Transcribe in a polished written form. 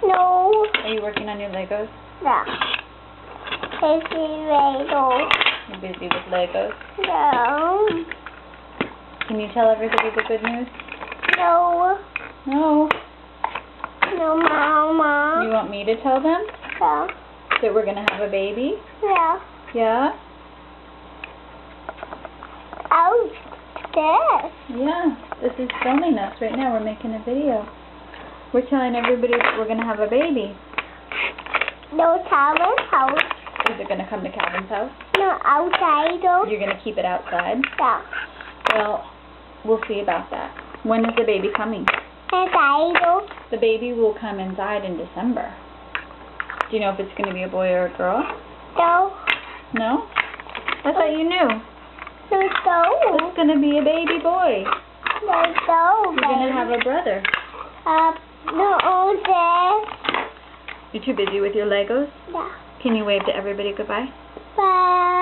No. Are you working on your Legos? No. Busy Lego. You're busy with Legos. No. Can you tell everybody the good news? No. No. No, Mama. You want me to tell them No. that we're going to have a baby? No. Yeah? Oh, this. Yeah. This is filming us right now. We're making a video. We're telling everybody that we're going to have a baby. No, Calvin's house. Is it going to come to Calvin's house? No, outside. No. You're going to keep it outside? No. Well, we'll see about that. When is the baby coming? Inside. No. The baby will come inside in December. Do you know if it's going to be a boy or a girl? No. No? I thought you knew. No, no. It's going to be a baby boy. No, no. You're going to have a brother. No, this. You're too busy with your Legos? No. Can you wave to everybody goodbye? Bye.